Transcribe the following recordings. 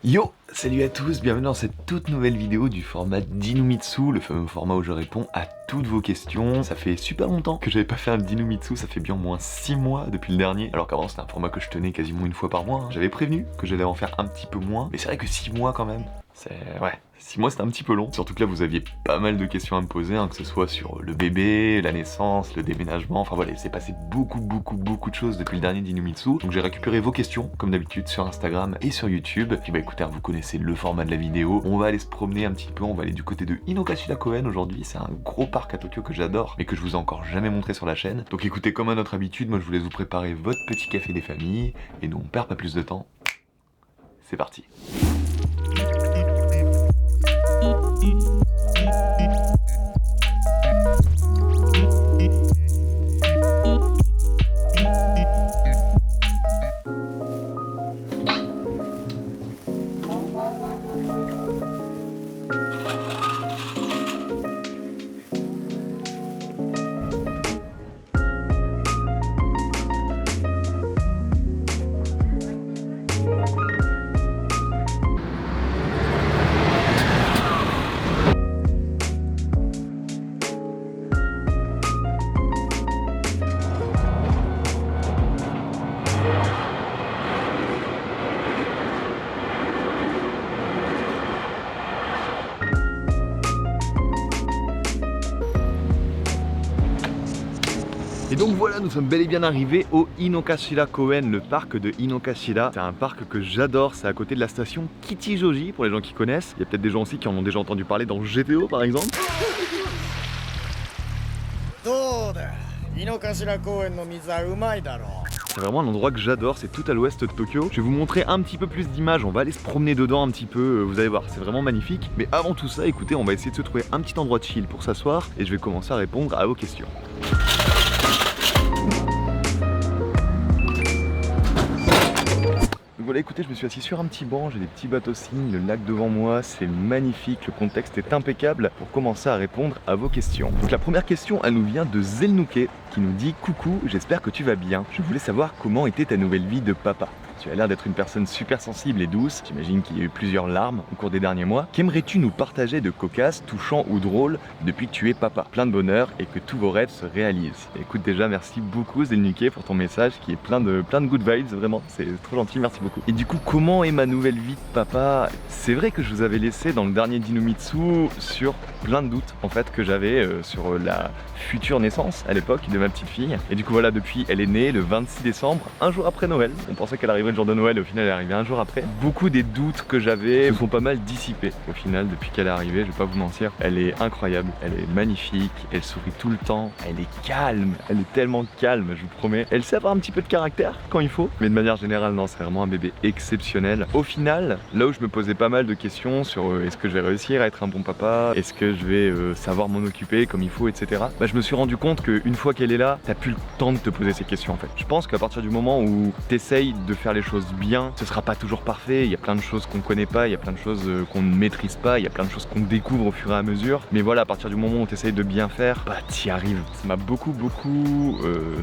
Yo, salut à tous, bienvenue dans cette toute nouvelle vidéo du format d'Inumitsu, le fameux format où je réponds à toutes vos questions. Ça fait super longtemps que j'avais pas fait un d'Inumitsu, ça fait bien au moins 6 mois depuis le dernier, alors qu'avant c'était un format que je tenais quasiment une fois par mois. J'avais prévenu que j'allais en faire un petit peu moins, mais c'est vrai que 6 mois quand même, ouais, 6 mois c'était un petit peu long. Surtout que là vous aviez pas mal de questions à me poser, que ce soit sur le bébé, la naissance, le déménagement, enfin voilà, il s'est passé beaucoup de choses depuis le dernier d'Inumitsu. Donc j'ai récupéré vos questions, comme d'habitude, sur Instagram et sur YouTube. Puis bah écoutez, vous connaissez le format de la vidéo. On va aller se promener un petit peu, on va aller du côté de Inokashira-koen aujourd'hui. C'est un gros parc à Tokyo que j'adore, mais que je vous ai encore jamais montré sur la chaîne. Donc écoutez, comme à notre habitude, moi je vous laisse vous préparer votre petit café des familles. Et nous on perd pas plus de temps. C'est parti. Et donc voilà, nous sommes bel et bien arrivés au Inokashira-koen, le parc de Inokashira. C'est un parc que j'adore, c'est à côté de la station Kichijoji, pour les gens qui connaissent. Il y a peut-être des gens aussi qui en ont déjà entendu parler dans GTO par exemple. C'est vraiment un endroit que j'adore, c'est tout à l'ouest de Tokyo. Je vais vous montrer un petit peu plus d'images, on va aller se promener dedans un petit peu, vous allez voir, c'est vraiment magnifique. Mais avant tout ça, écoutez, on va essayer de se trouver un petit endroit chill pour s'asseoir et je vais commencer à répondre à vos questions. Voilà, écoutez, je me suis assis sur un petit banc, j'ai des petits bateaux signes, le lac devant moi, c'est magnifique, le contexte est impeccable pour commencer à répondre à vos questions. Donc la première question, elle nous vient de Zelnouké qui nous dit « Coucou, j'espère que tu vas bien. Je voulais savoir comment était ta nouvelle vie de papa. Tu as l'air d'être une personne super sensible et douce, j'imagine qu'il y a eu plusieurs larmes au cours des derniers mois. Qu'aimerais-tu nous partager de cocasse, touchant ou drôle depuis que tu es papa? Plein de bonheur et que tous vos rêves se réalisent. » Écoute, déjà merci beaucoup Zelnouké pour ton message qui est plein de good vibes, vraiment, c'est trop gentil, merci beaucoup. Et du coup, comment est ma nouvelle vie de papa? C'est vrai que je vous avais laissé dans le dernier d'Inumitsu sur plein de doutes en fait que j'avais sur la future naissance à l'époque de ma petite fille. Et du coup voilà, depuis elle est née le 26 décembre, un jour après Noël. On pensait qu'elle arriverait le jour de Noël et au final elle est arrivée un jour après. Beaucoup des doutes que j'avais se sont pas mal dissipés au final depuis qu'elle est arrivée, je vais pas vous mentir. Elle est incroyable, elle est magnifique, elle sourit tout le temps, elle est calme, elle est tellement calme, je vous promets. Elle sait avoir un petit peu de caractère quand il faut, mais de manière générale non, c'est vraiment un bébé exceptionnel. Au final, là où je me posais pas mal de questions sur est-ce que je vais réussir à être un bon papa, est-ce que je vais savoir m'en occuper comme il faut, etc. Bah, je me suis rendu compte qu'une fois qu'elle est là, t'as plus le temps de te poser ces questions en fait. Je pense qu'à partir du moment où t'essayes de faire les choses bien, ce sera pas toujours parfait, il y a plein de choses qu'on connaît pas, il y a plein de choses qu'on ne maîtrise pas, il y a plein de choses qu'on découvre au fur et à mesure. Mais voilà, à partir du moment où t'essayes de bien faire, bah t'y arrives. Ça m'a beaucoup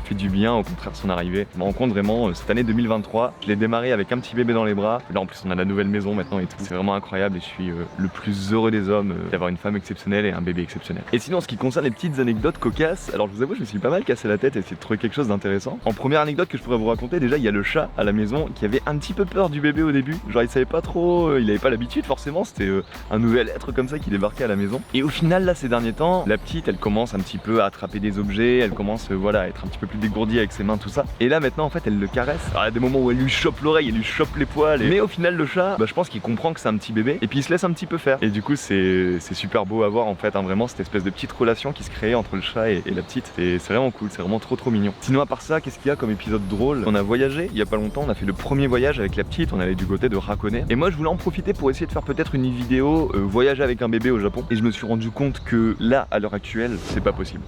fait du bien, au contraire de son arrivée. Je me rends compte vraiment, cette année 2023, je l'ai démarré avec un petit bébé dans les bras. Là en plus on a la nouvelle maison maintenant et tout. C'est vraiment incroyable et je suis le plus heureux des hommes d'avoir une femme exceptionnelle et un bébé exceptionnel. Et sinon en ce qui concerne les petites anecdotes cocasses, alors je vous avoue je me suis pas mal cassé la tête et essayé de trouver quelque chose d'intéressant. En première anecdote que je pourrais vous raconter, déjà il y a le chat à la maison qui avait un petit peu peur du bébé au début. Genre il savait pas trop, il avait pas l'habitude forcément, c'était un nouvel être comme ça qui débarquait à la maison. Et au final là ces derniers temps, la petite elle commence un petit peu à attraper des objets, elle commence voilà à être un petit peu plus dégourdie avec ses mains tout ça. Et là maintenant en fait elle le caresse. Alors il y a des moments où elle lui chope l'oreille, elle lui chope les poils. Mais au final le chat, bah, je pense qu'il comprend que c'est un petit bébé et puis il se laisse un petit peu faire. Et du coup c'est super beau à voir en fait, vraiment cette espèce de petite relation qui se crée entre le chat et la petite. C'est vraiment cool, c'est vraiment trop mignon. Sinon à part ça, qu'est-ce qu'il y a comme épisode drôle? On a voyagé il y a pas longtemps, on a fait le premier voyage avec la petite, on allait du côté de Hakone. Et moi je voulais en profiter pour essayer de faire peut-être une vidéo voyager avec un bébé au Japon. Et je me suis rendu compte que là à l'heure actuelle c'est pas possible.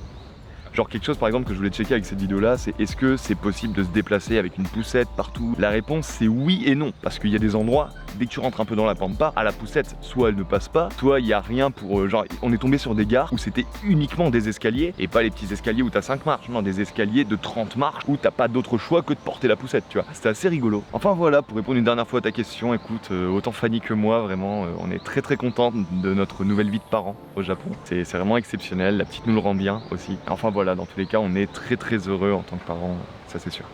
Genre quelque chose par exemple que je voulais checker avec cette vidéo là, c'est est-ce que c'est possible de se déplacer avec une poussette partout? La réponse c'est oui et non, parce qu'il y a des endroits, dès que tu rentres un peu dans la pampa, à la poussette, soit elle ne passe pas, soit il n'y a rien pour... genre on est tombé sur des gares où c'était uniquement des escaliers, et pas les petits escaliers où t'as 5 marches, non, des escaliers de 30 marches où t'as pas d'autre choix que de porter la poussette, tu vois. C'était assez rigolo. Enfin voilà, pour répondre une dernière fois à ta question, écoute, autant Fanny que moi, vraiment, on est très contents de notre nouvelle vie de parents au Japon. C'est vraiment exceptionnel, la petite nous le rend bien aussi. Enfin voilà, dans tous les cas, on est très heureux en tant que parents, ça c'est sûr.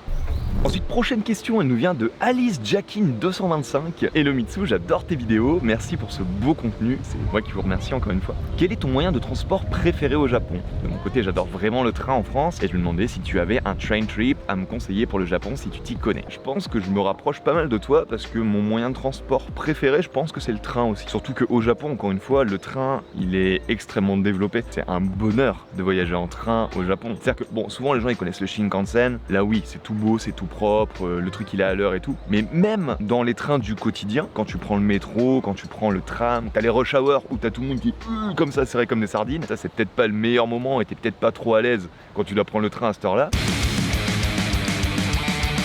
Ensuite, prochaine question, elle nous vient de Alice Jackin 225. Hello Mitsu, j'adore tes vidéos, merci pour ce beau contenu, c'est moi qui vous remercie encore une fois. Quel est ton moyen de transport préféré au Japon? De mon côté, j'adore vraiment le train en France et je me demandais si tu avais un train trip à me conseiller pour le Japon si tu t'y connais. Je pense que je me rapproche pas mal de toi parce que mon moyen de transport préféré, je pense que c'est le train aussi. Surtout qu'au Japon, encore une fois, le train, il est extrêmement développé. C'est un bonheur de voyager en train au Japon. C'est-à-dire que, bon, souvent les gens ils connaissent le Shinkansen, là oui, c'est tout beau, c'est tout propre, le truc il est à l'heure et tout. Mais même dans les trains du quotidien, quand tu prends le métro, quand tu prends le tram, t'as les rush hour où t'as tout le monde qui comme ça serré comme des sardines. Ça c'est peut-être pas le meilleur moment et t'es peut-être pas trop à l'aise quand tu dois prendre le train à cette heure-là.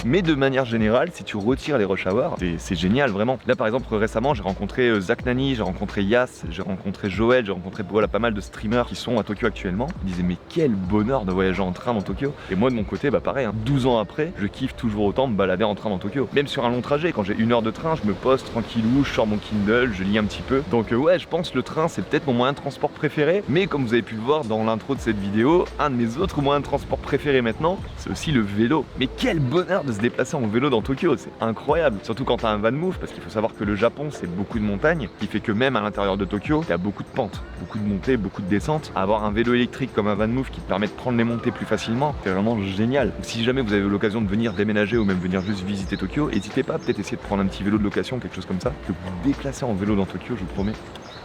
Mais de manière générale, si tu retires les rush hours, c'est génial vraiment. Là par exemple récemment j'ai rencontré Zach Nani, j'ai rencontré Yas, j'ai rencontré Joël, j'ai rencontré voilà, pas mal de streamers qui sont à Tokyo actuellement. Ils disaient mais quel bonheur de voyager en train dans Tokyo. Et moi de mon côté bah pareil, 12 ans après, je kiffe toujours autant me balader en train dans Tokyo. Même sur un long trajet, quand j'ai 1 heure de train, je me pose tranquillou, je sors mon Kindle, je lis un petit peu. Donc ouais, je pense que le train c'est peut-être mon moyen de transport préféré. Mais comme vous avez pu le voir dans l'intro de cette vidéo, un de mes autres moyens de transport préférés maintenant, c'est aussi le vélo. Mais quel bonheur de se déplacer en vélo dans Tokyo, c'est incroyable. Surtout quand t'as un van move, parce qu'il faut savoir que le Japon c'est beaucoup de montagnes, qui fait que même à l'intérieur de Tokyo, t'as beaucoup de pentes, beaucoup de montées, beaucoup de descentes. Avoir un vélo électrique comme un van move qui te permet de prendre les montées plus facilement, c'est vraiment génial. Donc, si jamais vous avez l'occasion de venir déménager ou même venir juste visiter Tokyo, n'hésitez pas à peut-être essayer de prendre un petit vélo de location, quelque chose comme ça, que vous déplacer en vélo dans Tokyo, je vous promets.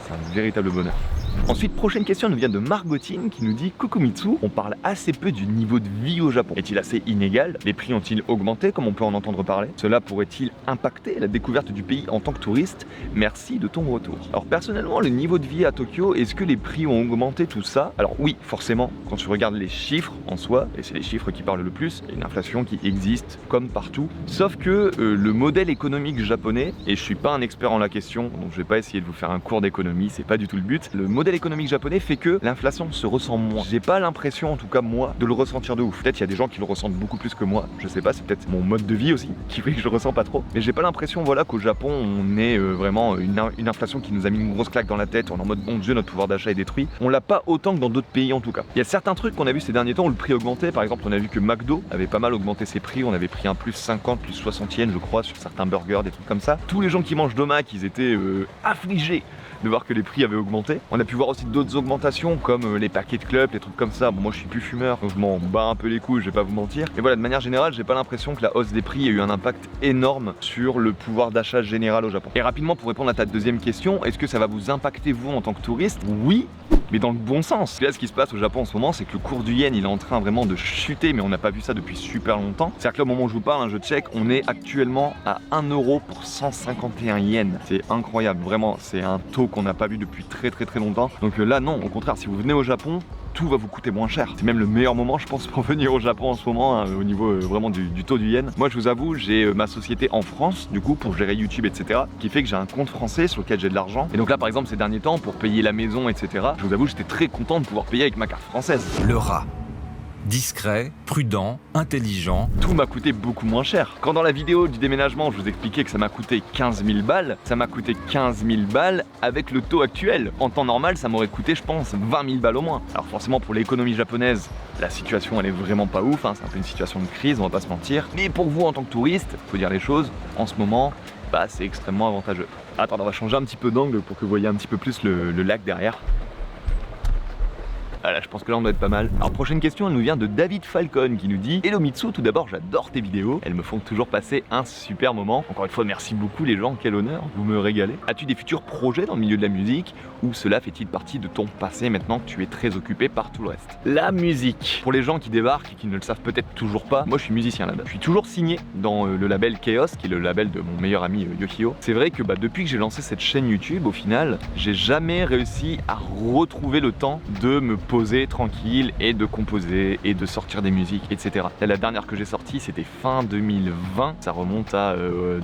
C'est un véritable bonheur. Ensuite, prochaine question nous vient de Margotine qui nous dit Coucou Mitsu, on parle assez peu du niveau de vie au Japon. Est-il assez inégal? Les prix ont-ils augmenté comme on peut en entendre parler? Cela pourrait-il impacter la découverte du pays en tant que touriste? Merci de ton retour. Alors personnellement, le niveau de vie à Tokyo, est-ce que les prix ont augmenté, tout ça? Alors oui, forcément, quand tu regardes les chiffres en soi, et c'est les chiffres qui parlent le plus, il y a une inflation qui existe comme partout. Sauf que le modèle économique japonais, et je suis pas un expert en la question, donc je vais pas essayer de vous faire un cours d'économie, c'est pas du tout le but. Le modèle économique japonais fait que l'inflation se ressent moins. J'ai pas l'impression, en tout cas moi, de le ressentir de ouf. Peut-être il y a des gens qui le ressentent beaucoup plus que moi, je sais pas, c'est peut-être mon mode de vie aussi qui fait que je le ressens pas trop. Mais j'ai pas l'impression, voilà, qu'au Japon on ait vraiment une inflation qui nous a mis une grosse claque dans la tête, on est en mode bon Dieu, notre pouvoir d'achat est détruit. On l'a pas autant que dans d'autres pays en tout cas. Il y a certains trucs qu'on a vu ces derniers temps où le prix augmentait, par exemple on a vu que McDo avait pas mal augmenté ses prix, on avait pris un plus 50, plus 60 yens je crois sur certains burgers, des trucs comme ça. Tous les gens qui mangent de Mac, ils étaient affligés de voir que les prix avaient augmenté. On a pu voir aussi d'autres augmentations comme les paquets de clubs, les trucs comme ça. Bon, moi je suis plus fumeur, donc je m'en bats un peu les couilles, je vais pas vous mentir. Mais voilà, de manière générale, j'ai pas l'impression que la hausse des prix ait eu un impact énorme sur le pouvoir d'achat général au Japon. Et rapidement, pour répondre à ta deuxième question, est-ce que ça va vous impacter vous en tant que touriste? Oui, mais dans le bon sens. Là, ce qui se passe au Japon en ce moment, c'est que le cours du yen, il est en train vraiment de chuter, mais on n'a pas vu ça depuis super longtemps. C'est-à-dire que là, au moment où je vous parle, je check, on est actuellement à 1 euro pour 151 yens. C'est incroyable, vraiment, c'est un taux qu'on n'a pas vu depuis très longtemps. Donc là, non, au contraire, si vous venez au Japon, tout va vous coûter moins cher. C'est même le meilleur moment, je pense, pour venir au Japon en ce moment, au niveau vraiment du taux du yen. Moi, je vous avoue, j'ai ma société en France, du coup, pour gérer YouTube, etc., qui fait que j'ai un compte français sur lequel j'ai de l'argent. Et donc là, par exemple, ces derniers temps, pour payer la maison, etc., je vous avoue, j'étais très content de pouvoir payer avec ma carte française. Le rat. Discret, prudent, intelligent. Tout m'a coûté beaucoup moins cher. Quand dans la vidéo du déménagement, je vous expliquais que ça m'a coûté 15 000 balles, ça m'a coûté 15 000 balles avec le taux actuel. En temps normal, ça m'aurait coûté, je pense, 20 000 balles au moins. Alors forcément, pour l'économie japonaise, la situation, elle est vraiment pas ouf, hein. C'est un peu une situation de crise, on va pas se mentir. Mais pour vous, en tant que touriste, faut dire les choses, en ce moment, bah c'est extrêmement avantageux. Attends, on va changer un petit peu d'angle pour que vous voyez un petit peu plus le lac derrière. Voilà, je pense que là on doit être pas mal. Alors prochaine question, elle nous vient de David Falcon qui nous dit Hello Mitsu, tout d'abord j'adore tes vidéos, elles me font toujours passer un super moment. Encore une fois merci beaucoup les gens, quel honneur, vous me régalez. As-tu des futurs projets dans le milieu de la musique ou cela fait-il partie de ton passé maintenant que tu es très occupé par tout le reste? La musique, pour les gens qui débarquent et qui ne le savent peut-être toujours pas, moi je suis musicien là-bas. Je suis toujours signé dans le label Chaos, qui est le label de mon meilleur ami Yoshio. C'est vrai que depuis que j'ai lancé cette chaîne YouTube, au final, j'ai jamais réussi à retrouver le temps de me poser tranquille et de composer et de sortir des musiques, etc. Là, la dernière que j'ai sortie, c'était fin 2020. Ça remonte à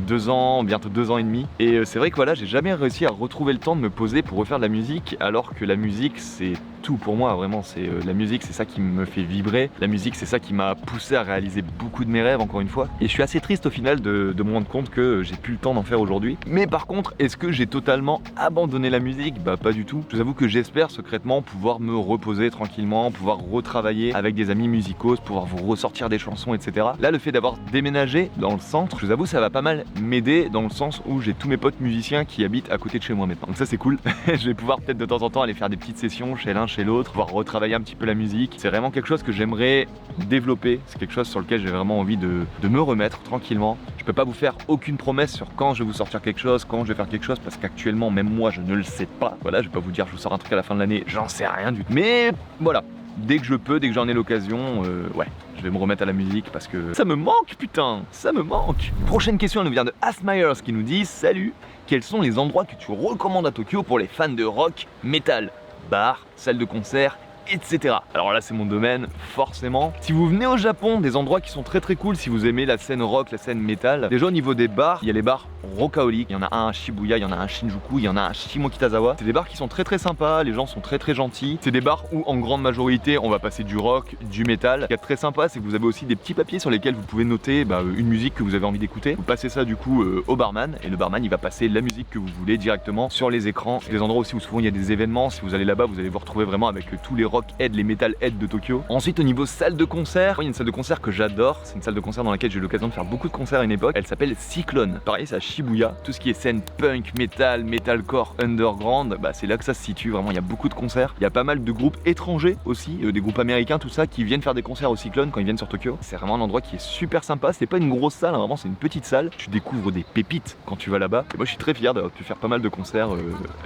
2 ans, bientôt 2 ans et demi. Et c'est vrai que voilà, j'ai jamais réussi à retrouver le temps de me poser pour refaire de la musique, alors que la musique, c'est tout pour moi, vraiment. C'est la musique, c'est ça qui me fait vibrer. La musique, c'est ça qui m'a poussé à réaliser beaucoup de mes rêves, encore une fois. Et je suis assez triste au final de me rendre compte que j'ai plus le temps d'en faire aujourd'hui. Mais par contre, est-ce que j'ai totalement abandonné la musique? Bah pas du tout. Je vous avoue que j'espère secrètement pouvoir me reposer tranquillement, pouvoir retravailler avec des amis musicaux, pouvoir vous ressortir des chansons, etc. Là, le fait d'avoir déménagé dans le centre, je vous avoue, ça va pas mal m'aider dans le sens où j'ai tous mes potes musiciens qui habitent à côté de chez moi maintenant. Donc ça, c'est cool. Je vais pouvoir peut-être de temps en temps aller faire des petites sessions chez l'un, chez l'autre, pouvoir retravailler un petit peu la musique. C'est vraiment quelque chose que j'aimerais développer. C'est quelque chose sur lequel j'ai vraiment envie de me remettre tranquillement. Je peux pas vous faire aucune promesse sur quand je vais vous sortir quelque chose, quand je vais faire quelque chose, parce qu'actuellement, même moi, je ne le sais pas. Voilà, je vais pas vous dire je vous sors un truc à la fin de l'année, j'en sais rien du tout. Mais voilà, dès que je peux, dès que j'en ai l'occasion, ouais, je vais me remettre à la musique parce que ça me manque, putain, ça me manque. Prochaine question, elle nous vient de Asmyers qui nous dit: salut, quels sont les endroits que tu recommandes à Tokyo pour les fans de rock, metal, bar, salle de concert, etc. Alors là, c'est mon domaine, forcément. Si vous venez au Japon, des endroits qui sont très très cool si vous aimez la scène rock, la scène métal. Déjà au niveau des bars, il y a les bars Rokaoli, il y en a un à Shibuya, il y en a un à Shinjuku, il y en a un à Shimokitazawa. C'est des bars qui sont très très sympas, les gens sont très très gentils. C'est des bars où en grande majorité on va passer du rock, du métal. Ce qui est très sympa, c'est que vous avez aussi des petits papiers sur lesquels vous pouvez noter une musique que vous avez envie d'écouter. Vous passez ça du coup au barman, et le barman il va passer la musique que vous voulez directement sur les écrans. C'est des endroits aussi où souvent il y a des événements. Si vous allez là-bas, vous allez vous retrouver vraiment avec tous les rock heads, les metal heads de Tokyo. Ensuite au niveau salle de concert, il y a une salle de concert que j'adore. C'est une salle de concert dans laquelle j'ai eu l'occasion de faire beaucoup de concerts à une époque. Elle s'appelle Cyclone. Pareil, c'est à Shibuya. Tout ce qui est scène punk, metal, metalcore, underground, c'est là que ça se situe. Vraiment, il y a beaucoup de concerts. Il y a pas mal de groupes étrangers aussi, des groupes américains, tout ça, qui viennent faire des concerts au Cyclone quand ils viennent sur Tokyo. C'est vraiment un endroit qui est super sympa. C'est pas une grosse salle, hein, vraiment, c'est une petite salle. Tu découvres des pépites quand tu vas là-bas. Et moi, je suis très fier d'avoir pu faire pas mal de concerts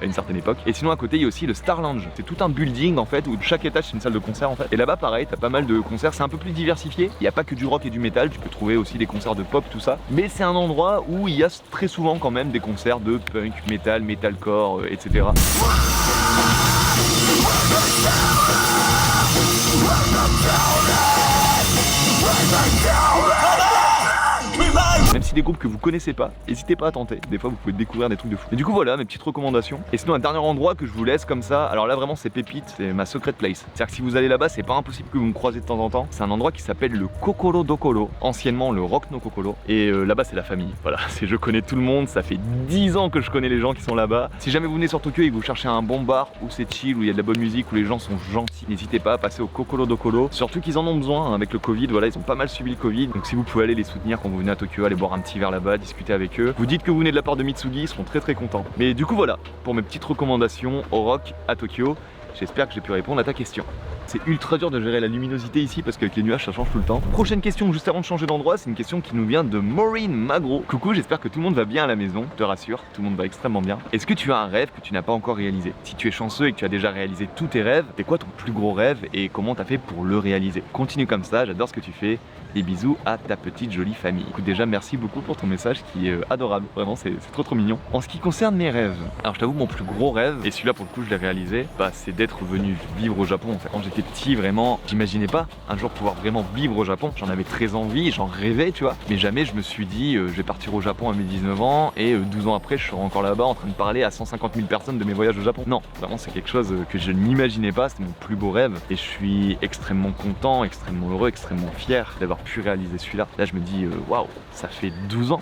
à une certaine époque. Et sinon, à côté, il y a aussi le Star Lounge. C'est tout un building en fait où chaque étage c'est une salle de concert en fait. Et là-bas, pareil, t'as pas mal de concerts. C'est un peu plus diversifié. Il y a pas que du rock et du métal. Tu peux trouver aussi des concerts de pop, tout ça. Mais c'est un endroit où il y a très souvent quand même des concerts de punk, metal, metalcore, etc. Même si des groupes que vous connaissez pas, n'hésitez pas à tenter. Des fois vous pouvez découvrir des trucs de fou. Et du coup voilà mes petites recommandations. Et sinon un dernier endroit que je vous laisse comme ça, alors là vraiment c'est pépite, c'est ma secret place. C'est-à-dire que si vous allez là-bas, c'est pas impossible que vous me croisez de temps en temps. C'est un endroit qui s'appelle le Kokoro Dokoro, anciennement le Rock no Kokoro. Et là-bas c'est la famille. Voilà, je connais tout le monde, ça fait 10 ans que je connais les gens qui sont là-bas. Si jamais vous venez sur Tokyo et que vous cherchez un bon bar où c'est chill, où il y a de la bonne musique, où les gens sont gentils, n'hésitez pas à passer au Kokoro Dokoro. Surtout qu'ils en ont besoin hein, avec le Covid, voilà, ils ont pas mal subi le Covid. Donc si vous pouvez aller les soutenir quand vous venez à Tokyo, allez boire un petit verre là-bas, discuter avec eux. Vous dites que vous venez de la part de Mitsugi, ils seront très très contents. Mais du coup voilà, pour mes petites recommandations au rock à Tokyo, j'espère que j'ai pu répondre à ta question. C'est ultra dur de gérer la luminosité ici parce qu'avec les nuages ça change tout le temps. Prochaine question juste avant de changer d'endroit, c'est une question qui nous vient de Maureen Magro. Coucou, j'espère que tout le monde va bien à la maison, je te rassure, tout le monde va extrêmement bien. Est-ce que tu as un rêve que tu n'as pas encore réalisé? Si tu es chanceux et que tu as déjà réalisé tous tes rêves, c'est quoi ton plus gros rêve et comment t'as fait pour le réaliser? Continue comme ça, j'adore ce que tu fais. Des bisous à ta petite jolie famille. Écoute, déjà merci beaucoup pour ton message qui est adorable, vraiment c'est trop mignon. En ce qui concerne mes rêves, alors je t'avoue mon plus gros rêve, et celui-là pour le coup je l'ai réalisé, c'est d'être venu vivre au Japon. En fait, quand j'étais petit vraiment, j'imaginais pas un jour pouvoir vraiment vivre au Japon. J'en avais très envie, j'en rêvais tu vois, mais jamais je me suis dit je vais partir au Japon à mes 19 ans et 12 ans après je serai encore là-bas en train de parler à 150 000 personnes de mes voyages au Japon. Non, vraiment c'est quelque chose que je n'imaginais pas, c'était mon plus beau rêve et je suis extrêmement content, extrêmement heureux, extrêmement fier d'avoir pu réaliser celui-là. Là je me dis waouh, ça fait 12 ans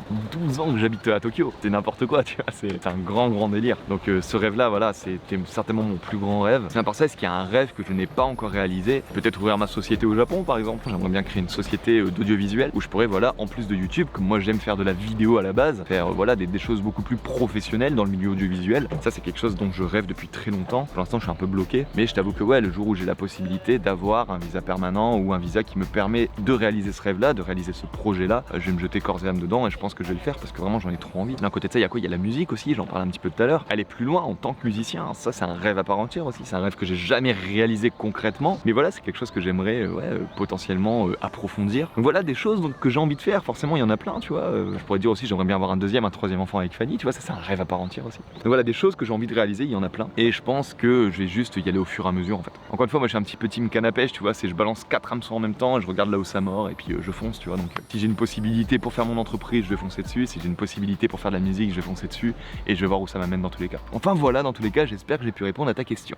que j'habite à Tokyo, c'est n'importe quoi tu vois, c'est un grand délire. Donc ce rêve là voilà, c'était certainement mon plus grand rêve. C'est à part ça, est-ce qu'il y a un rêve que je n'ai pas encore réalisé? Peut-être ouvrir ma société au Japon par exemple. J'aimerais bien créer une société d'audiovisuel où je pourrais voilà, en plus de YouTube, comme moi j'aime faire de la vidéo à la base, faire voilà des choses beaucoup plus professionnelles dans le milieu audiovisuel. Ça c'est quelque chose dont je rêve depuis très longtemps. Pour l'instant je suis un peu bloqué, mais je t'avoue que ouais, le jour où j'ai la possibilité d'avoir un visa permanent ou un visa qui me permet de réaliser ce rêve là, de réaliser ce projet là, je vais me jeter corps et âme dedans et je pense que je vais le faire parce que vraiment j'en ai trop envie. D'un côté de ça, il y a quoi? Il y a la musique aussi, j'en parlais un petit peu tout à l'heure. Aller plus loin en tant que musicien, ça c'est un rêve à part entière aussi. C'est un rêve que j'ai jamais réalisé concrètement concrètement, mais voilà, c'est quelque chose que j'aimerais potentiellement approfondir. Donc voilà des choses donc, que j'ai envie de faire, forcément il y en a plein, tu vois. Je pourrais dire aussi j'aimerais bien avoir un deuxième, un troisième enfant avec Fanny, tu vois, ça c'est un rêve à part entière aussi. Donc voilà des choses que j'ai envie de réaliser, il y en a plein, et je pense que je vais juste y aller au fur et à mesure en fait. Encore une fois, moi je suis un petit peu team canne à pêche, tu vois, c'est je balance 4 hameçons en même temps, je regarde là où ça mord, et puis je fonce, tu vois. Donc si j'ai une possibilité pour faire mon entreprise, je vais foncer dessus, si j'ai une possibilité pour faire de la musique, je vais foncer dessus, et je vais voir où ça m'amène dans tous les cas. Enfin voilà, dans tous les cas, j'espère que j'ai pu répondre à ta question.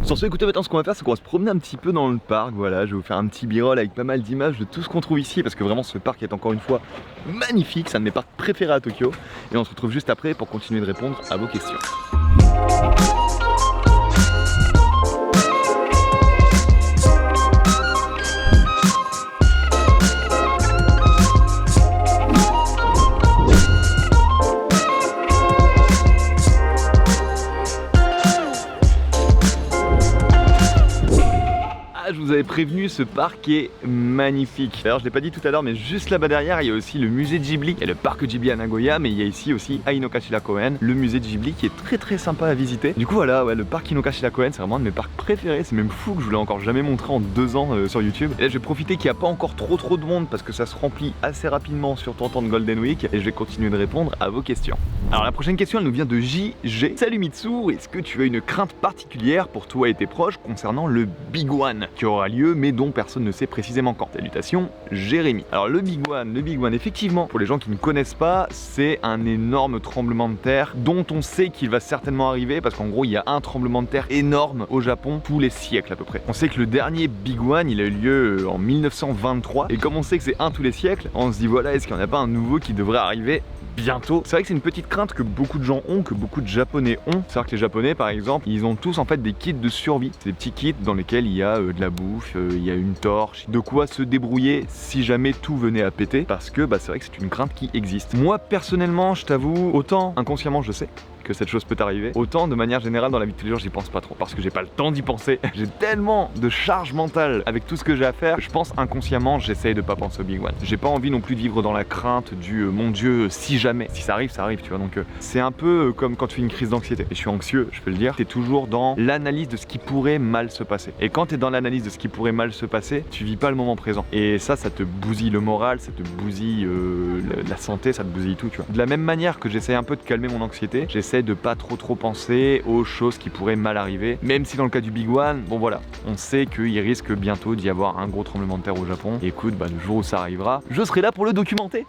Sur ce, écoutez, maintenant ce qu'on va faire, c'est qu'on va se promener un petit peu dans le parc. Voilà, je vais vous faire un petit b-roll avec pas mal d'images de tout ce qu'on trouve ici, parce que vraiment ce parc est encore une fois magnifique, c'est un de mes parcs préférés à Tokyo. Et on se retrouve juste après pour continuer de répondre à vos questions. Je vous avais prévenu, ce parc est magnifique. D'ailleurs je l'ai pas dit tout à l'heure, mais juste là-bas derrière il y a aussi le musée Ghibli et le parc Ghibli à Nagoya, mais il y a ici aussi Ainokashira-koen, le musée Ghibli qui est très sympa à visiter. Du coup voilà, le parc Ainokashira-koen c'est vraiment un de mes parcs préférés, c'est même fou que je vous l'ai encore jamais montré en 2 ans sur YouTube. Et là je vais profiter qu'il n'y a pas encore trop de monde parce que ça se remplit assez rapidement sur ton temps de Golden Week, et je vais continuer de répondre à vos questions. Alors la prochaine question elle nous vient de JG. Salut Mitsu, est-ce que tu as une crainte particulière pour toi et tes proches concernant le Big One qui aura lieu mais dont personne ne sait précisément quand? Salutations, Jérémy. Alors le Big One, effectivement, pour les gens qui ne connaissent pas, c'est un énorme tremblement de terre dont on sait qu'il va certainement arriver parce qu'en gros il y a un tremblement de terre énorme au Japon tous les siècles à peu près. On sait que le dernier Big One il a eu lieu en 1923, et comme on sait que c'est un tous les siècles, on se dit voilà, est-ce qu'il n'y en a pas un nouveau qui devrait arriver bientôt? C'est vrai que c'est une petite crainte que beaucoup de gens ont, que beaucoup de Japonais ont. C'est-à-dire que les Japonais par exemple, ils ont tous en fait des kits de survie. C'est des petits kits dans lesquels il y a de la bouffe, il y a une torche, de quoi se débrouiller si jamais tout venait à péter, parce que c'est vrai que c'est une crainte qui existe. Moi personnellement, je t'avoue, autant inconsciemment je sais que cette chose peut arriver, autant de manière générale dans la vie de tous les jours j'y pense pas trop, parce que j'ai pas le temps d'y penser. J'ai tellement de charge mentale avec tout ce que j'ai à faire que je pense inconsciemment, j'essaye de pas penser au Big One. J'ai pas envie non plus de vivre dans la crainte du mon Dieu, si jamais, si ça arrive, tu vois. Donc c'est un peu comme quand tu fais une crise d'anxiété. Et je suis anxieux, je peux le dire, t'es toujours dans l'analyse de ce qui pourrait mal se passer. Et quand t'es dans l'analyse de ce qui pourrait mal se passer, tu vis pas le moment présent. Et ça te bousille le moral, ça te bousille la santé, ça te bousille tout, tu vois. De la même manière que j'essaye un peu de calmer mon anxiété, j'essaie de pas trop penser aux choses qui pourraient mal arriver, même si dans le cas du Big One, bon voilà, on sait qu'il risque bientôt d'y avoir un gros tremblement de terre au Japon. Et écoute, le jour où ça arrivera, je serai là pour le documenter.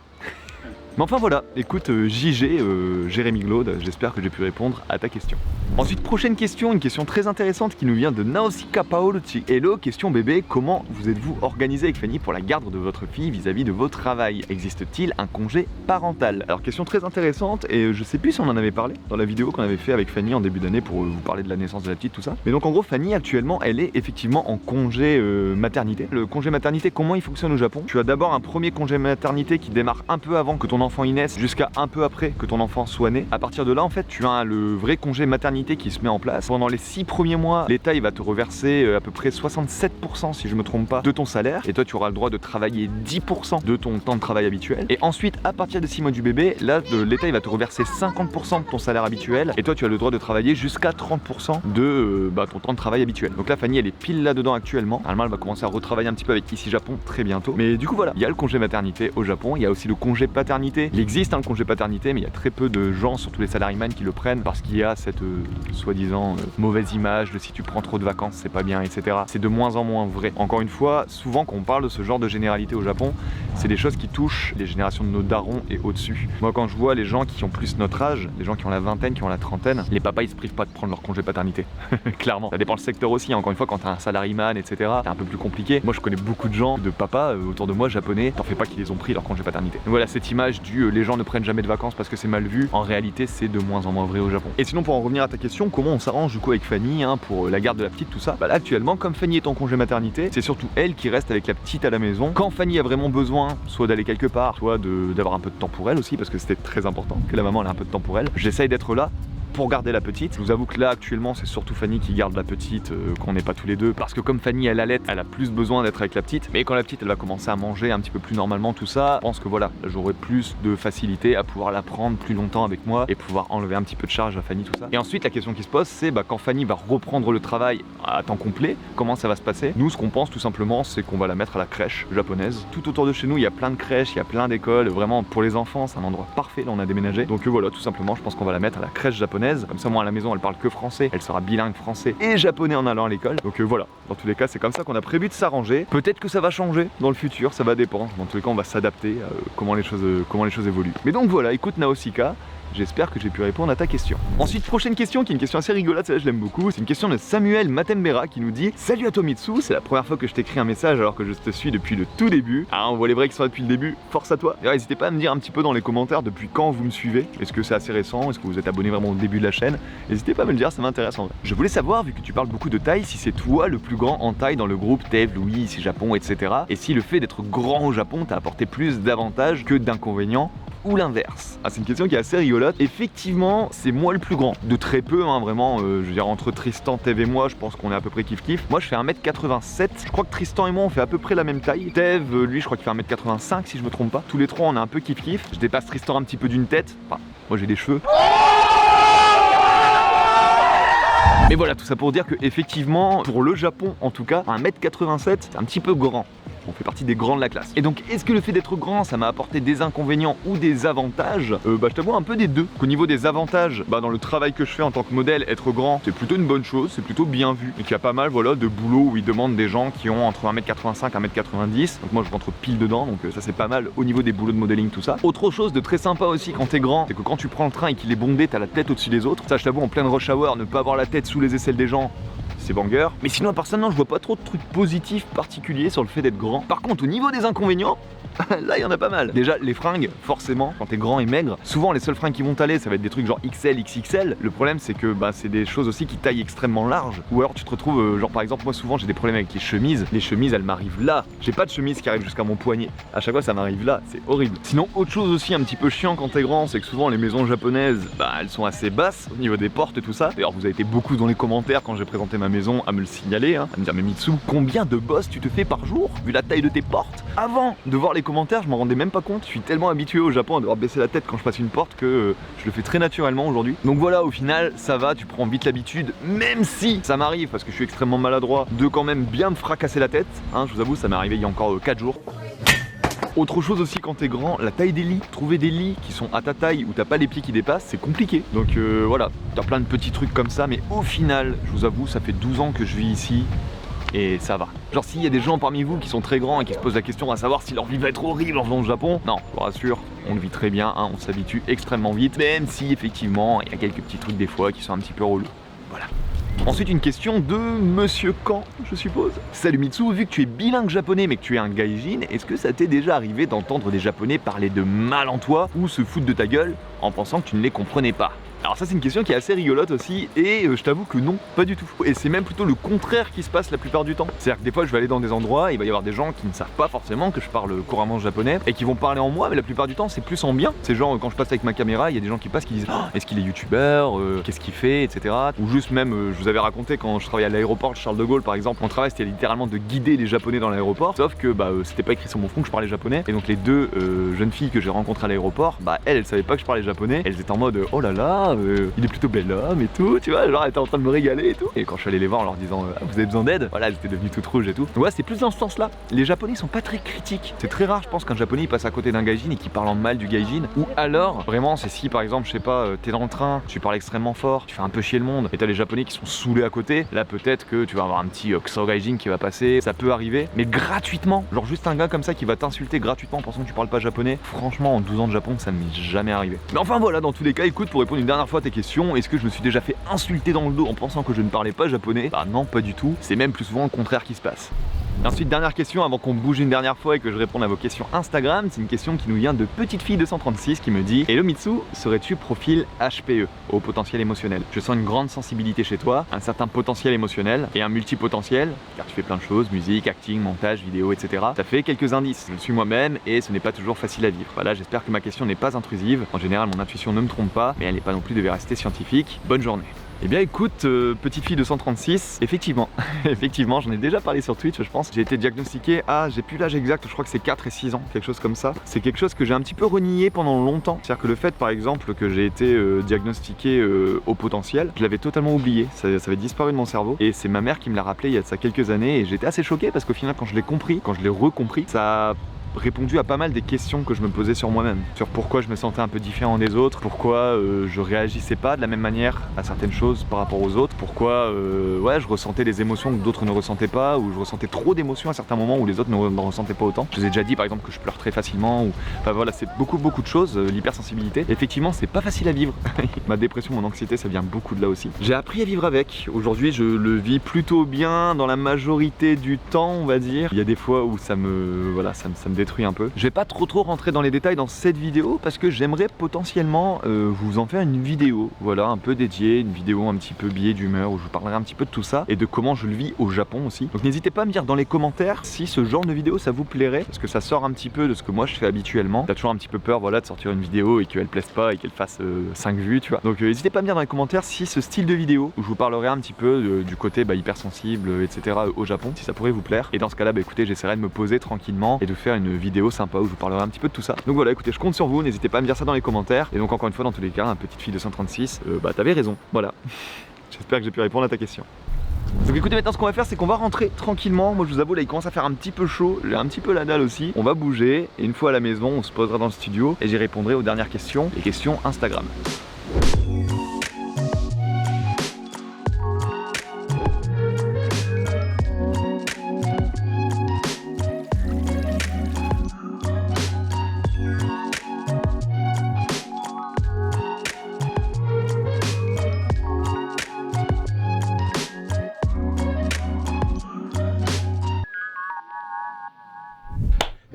Mais enfin voilà, écoute JG, Jérémy Glaude, j'espère que j'ai pu répondre à ta question. Ensuite, prochaine question, une question très intéressante qui nous vient de Nausicaa Paolucci. Hello, question bébé, comment vous êtes-vous organisé avec Fanny pour la garde de votre fille vis-à-vis de vos travails? Existe-t-il un congé parental? Alors question très intéressante, et je sais plus si on en avait parlé dans la vidéo qu'on avait fait avec Fanny en début d'année pour vous parler de la naissance de la petite, tout ça. Mais donc en gros Fanny actuellement elle est effectivement en congé maternité. Le congé maternité, comment il fonctionne au Japon? Tu as d'abord un premier congé maternité qui démarre un peu avant que ton enfant y naisse jusqu'à un peu après que ton enfant soit né. À partir de là en fait tu as le vrai congé maternité qui se met en place. Pendant les 6 premiers mois, l'État il va te reverser à peu près 67% si je me trompe pas de ton salaire, et toi tu auras le droit de travailler 10% de ton temps de travail habituel. Et ensuite à partir des 6 mois du bébé, là l'État il va te reverser 50% de ton salaire habituel, et toi tu as le droit de travailler jusqu'à 30% de ton temps de travail habituel. Donc là Fanny elle est pile là dedans actuellement. Normalement elle va commencer à retravailler un petit peu avec Ici Japon très bientôt. Mais du coup voilà, il y a le congé maternité au Japon, il y a aussi le congé paternité. Il existe le congé paternité, mais il y a très peu de gens, surtout les salariés qui le prennent parce qu'il y a cette soi-disant mauvaise image de si tu prends trop de vacances c'est pas bien, etc. C'est de moins en moins vrai. Encore une fois, souvent quand on parle de ce genre de généralité au Japon, c'est des choses qui touchent les générations de nos darons et au-dessus. Moi quand je vois les gens qui ont plus notre âge, les gens qui ont la vingtaine, qui ont la trentaine, les papas ils se privent pas de prendre leur congé paternité. Clairement. Ça dépend le secteur aussi, encore une fois quand t'as un salaryman, etc. c'est un peu plus compliqué. Moi je connais beaucoup de gens, de papas autour de moi japonais, t'en fais pas qu'ils les ont pris leur congé paternité. Donc voilà, cette image du les gens ne prennent jamais de vacances parce que c'est mal vu, en réalité c'est de moins en moins vrai au Japon. Et sinon pour en revenir à ta question, comment on s'arrange du coup avec Fanny pour la garde de la petite, tout ça, là actuellement comme Fanny est en congé maternité, c'est surtout elle qui reste avec la petite à la maison. Quand Fanny a vraiment besoin, soit d'aller quelque part, soit d'avoir un peu de temps pour elle aussi, parce que c'était très important que la maman ait un peu de temps pour elle, j'essaye d'être là pour garder la petite. Je vous avoue que là actuellement c'est surtout Fanny qui garde la petite quand on n'est pas tous les deux, parce que comme Fanny elle allait, elle a plus besoin d'être avec la petite, mais quand la petite elle va commencer à manger un petit peu plus normalement tout ça, je pense que voilà, j'aurai plus de facilité à pouvoir la prendre plus longtemps avec moi et pouvoir enlever un petit peu de charge à Fanny tout ça. Et ensuite la question qui se pose c'est quand Fanny va reprendre le travail à temps complet, comment ça va se passer? Nous ce qu'on pense tout simplement c'est qu'on va la mettre à la crèche japonaise. Tout autour de chez nous il y a plein de crèches, il y a plein d'écoles, vraiment pour les enfants c'est un endroit parfait, là on a déménagé. Donc voilà, tout simplement je pense qu'on va la mettre à la crèche japonaise, comme ça moi à la maison elle parle que français, elle sera bilingue français et japonais en allant à l'école. Donc voilà, dans tous les cas c'est comme ça qu'on a prévu de s'arranger. Peut-être que ça va changer dans le futur, ça va dépendre. Dans tous les cas on va s'adapter à comment les choses évoluent. Mais donc voilà, écoute Naosika, j'espère que j'ai pu répondre à ta question. Ensuite, prochaine question qui est une question assez rigolote, celle-là je l'aime beaucoup. C'est une question de Samuel Matembera qui nous dit: salut à toi Mitsu, c'est la première fois que je t'écris un message alors que je te suis depuis le tout début. Ah, on voit les vrais qui sont là depuis le début, force à toi. D'ailleurs, n'hésitez pas à me dire un petit peu dans les commentaires depuis quand vous me suivez. Est-ce que c'est assez récent? Est-ce que vous êtes abonné vraiment au début de la chaîne? N'hésitez pas à me le dire, ça m'intéresse en vrai. Je voulais savoir, vu que tu parles beaucoup de taille, si c'est toi le plus grand en taille dans le groupe Tev, Louis, ici Japon, etc. Et si le fait d'être grand au Japon t'a apporté plus d'avantages que d'inconvénients, ou l'inverse? Ah, c'est une question qui est assez rigolote. Effectivement, c'est moi le plus grand. De très peu, hein, vraiment. Je veux dire, entre Tristan, Tev et moi, je pense qu'on est à peu près kiff-kiff. Moi, je fais 1m87. Je crois que Tristan et moi, on fait à peu près la même taille. Tev, lui, je crois qu'il fait 1m85, si je me trompe pas. Tous les trois, on est un peu kiff-kiff. Je dépasse Tristan un petit peu d'une tête. Enfin, moi, j'ai des cheveux. Mais voilà, tout ça pour dire que effectivement, pour le Japon en tout cas, 1m87, c'est un petit peu grand. On fait partie des grands de la classe. Et donc, est-ce que le fait d'être grand, ça m'a apporté des inconvénients ou des avantages? Je t'avoue un peu des deux. Qu'au niveau des avantages, dans le travail que je fais en tant que modèle, être grand, c'est plutôt une bonne chose, c'est plutôt bien vu. Et qu'il y a pas mal, voilà, de boulot où ils demandent des gens qui ont entre 1m85 et 1m90. Donc moi, je rentre pile dedans, donc ça c'est pas mal au niveau des boulots de modeling, tout ça. Autre chose de très sympa aussi quand t'es grand, c'est que quand tu prends le train et qu'il est bondé, t'as la tête au-dessus des autres. Ça, je t'avoue, en pleine rush hour, ne pas avoir la tête sous les aisselles des gens, c'est banger. Mais sinon, à part ça, non, je vois pas trop de trucs positifs particuliers sur le fait d'être grand. Par contre, au niveau des inconvénients, là il y en a pas mal. Déjà les fringues, forcément, quand t'es grand et maigre, souvent les seuls fringues qui vont t'aller, ça va être des trucs genre XL, XXL. Le problème c'est que c'est des choses aussi qui taillent extrêmement large. Ou alors tu te retrouves, genre par exemple moi souvent j'ai des problèmes avec les chemises. Les chemises elles m'arrivent là. J'ai pas de chemise qui arrive jusqu'à mon poignet. À chaque fois ça m'arrive là, c'est horrible. Sinon autre chose aussi un petit peu chiant quand t'es grand, c'est que souvent les maisons japonaises, elles sont assez basses au niveau des portes et tout ça. D'ailleurs vous avez été beaucoup dans les commentaires quand j'ai présenté ma maison à me le signaler, à me dire mais Mitsu, combien de bosses tu te fais par jour vu la taille de tes portes? Avant de voir les commentaires, je m'en rendais même pas compte. Je suis tellement habitué au Japon à devoir baisser la tête quand je passe une porte que je le fais très naturellement aujourd'hui. Donc voilà, au final, ça va, tu prends vite l'habitude, même si ça m'arrive, parce que je suis extrêmement maladroit, de quand même bien me fracasser la tête. Je vous avoue, ça m'est arrivé il y a encore 4 jours. Autre chose aussi quand t'es grand, la taille des lits. Trouver des lits qui sont à ta taille où t'as pas les pieds qui dépassent, c'est compliqué. Donc voilà, t'as plein de petits trucs comme ça, mais au final, je vous avoue, ça fait 12 ans que je vis ici. Et ça va. Genre s'il y a des gens parmi vous qui sont très grands et qui se posent la question à savoir si leur vie va être horrible en venant au Japon, non, je vous rassure, on le vit très bien, on s'habitue extrêmement vite, même si effectivement il y a quelques petits trucs des fois qui sont un petit peu relous. Voilà. Ensuite une question de Monsieur Khan, je suppose. Salut Mitsu, vu que tu es bilingue japonais mais que tu es un gaijin, est-ce que ça t'est déjà arrivé d'entendre des japonais parler de mal en toi ou se foutre de ta gueule en pensant que tu ne les comprenais pas? Alors ça c'est une question qui est assez rigolote aussi et je t'avoue que non, pas du tout. Et c'est même plutôt le contraire qui se passe la plupart du temps. C'est-à-dire que des fois je vais aller dans des endroits et il va y avoir des gens qui ne savent pas forcément que je parle couramment japonais et qui vont parler en moi, mais la plupart du temps c'est plus en bien. C'est genre quand je passe avec ma caméra, il y a des gens qui passent qui disent est-ce qu'il est youtubeur, qu'est-ce qu'il fait, etc. Ou juste même, je vous avais raconté quand je travaillais à l'aéroport Charles de Gaulle par exemple, mon travail c'était littéralement de guider les japonais dans l'aéroport, sauf que c'était pas écrit sur mon front que je parlais japonais et donc les deux jeunes filles que j'ai rencontrées à l'aéroport, elles savaient pas que je parlais japonais, elles étaient en mode oh là là, il est plutôt bel homme et tout, tu vois, genre elle était en train de me régaler et tout. Et quand je suis allé les voir en leur disant vous avez besoin d'aide, voilà, elles étaient devenues toutes rouges et tout. Donc ouais, c'est plus dans ce sens-là. Les japonais sont pas très critiques. C'est très rare, je pense, qu'un japonais il passe à côté d'un gaijin et qu'il parle en mal du gaijin. Ou alors, vraiment, c'est si par exemple, je sais pas, t'es dans le train, tu parles extrêmement fort, tu fais un peu chier le monde et t'as les japonais qui sont saoulés à côté. Là, peut-être que tu vas avoir un petit Xo gaijin qui va passer, ça peut arriver, mais gratuitement. Genre juste un gars comme ça qui va t'insulter gratuitement en pensant que tu parles pas japonais. Franchement, en 12 ans de Japon, ça m'est jamais arrivé. Mais enfin voilà, dans tous les cas, écoute, pour répondre une dernière fois à tes questions, est-ce que je me suis déjà fait insulter dans le dos en pensant que je ne parlais pas japonais? Bah non, pas du tout. C'est même plus souvent le contraire qui se passe. Et ensuite, dernière question avant qu'on bouge une dernière fois et que je réponde à vos questions Instagram, c'est une question qui nous vient de Petite Fille 236 qui me dit: Hello Mitsu, serais-tu profil HPE, haut potentiel émotionnel? Je sens une grande sensibilité chez toi, un certain potentiel émotionnel et un multipotentiel, car tu fais plein de choses, musique, acting, montage, vidéo, etc. Ça fait quelques indices. Je suis moi-même et ce n'est pas toujours facile à vivre. Voilà, j'espère que ma question n'est pas intrusive. En général, mon intuition ne me trompe pas, mais elle n'est pas non plus de véracité scientifique. Bonne journée. Eh bien écoute, Petite Fille 236, effectivement, j'en ai déjà parlé sur Twitch, je pense. J'ai été diagnostiqué à, j'ai plus l'âge exact, je crois que c'est 4 et 6 ans, quelque chose comme ça. C'est quelque chose que j'ai un petit peu renié pendant longtemps. C'est-à-dire que le fait, par exemple, que j'ai été diagnostiqué au potentiel, je l'avais totalement oublié, ça avait disparu de mon cerveau. Et c'est ma mère qui me l'a rappelé il y a de ça quelques années et j'étais assez choqué parce qu'au final, quand je l'ai compris, quand je l'ai recompris, ça a répondu à pas mal des questions que je me posais sur moi-même, sur pourquoi je me sentais un peu différent des autres, pourquoi je réagissais pas de la même manière à certaines choses par rapport aux autres, pourquoi ouais, je ressentais des émotions que d'autres ne ressentaient pas, ou je ressentais trop d'émotions à certains moments où les autres n'en ressentaient pas autant. Je vous ai déjà dit par exemple que je pleure très facilement, ou enfin voilà, c'est beaucoup de choses, l'hypersensibilité. Effectivement, c'est pas facile à vivre. Ma dépression, mon anxiété, ça vient beaucoup de là aussi. J'ai appris à vivre avec. Aujourd'hui, je le vis plutôt bien dans la majorité du temps, on va dire. Il y a des fois où ça me détruit un peu. Je vais pas trop rentrer dans les détails dans cette vidéo parce que j'aimerais potentiellement vous en faire une vidéo, voilà, un peu dédiée, une vidéo un petit peu billet d'humeur où je vous parlerai un petit peu de tout ça et de comment je le vis au Japon aussi. Donc n'hésitez pas à me dire dans les commentaires si ce genre de vidéo ça vous plairait, parce que ça sort un petit peu de ce que moi je fais habituellement. T'as toujours un petit peu peur, voilà, de sortir une vidéo et qu'elle plaise pas et qu'elle fasse 5 vues, tu vois. Donc n'hésitez pas à me dire dans les commentaires si ce style de vidéo où je vous parlerai un petit peu du côté hypersensible, etc. au Japon, si ça pourrait vous plaire. Et dans ce cas-là, écoutez, j'essaierai de me poser tranquillement et de faire une vidéo sympa où je vous parlerai un petit peu de tout ça. Donc voilà, écoutez, je compte sur vous, n'hésitez pas à me dire ça dans les commentaires. Et donc encore une fois, dans tous les cas, Petite Fille 236, t'avais raison, voilà. J'espère que j'ai pu répondre à ta question. Donc écoutez, maintenant ce qu'on va faire, c'est qu'on va rentrer tranquillement. Moi je vous avoue, là il commence à faire un petit peu chaud, j'ai un petit peu la dalle aussi. On va bouger et une fois à la maison, on se posera dans le studio et j'y répondrai aux dernières questions, les questions Instagram.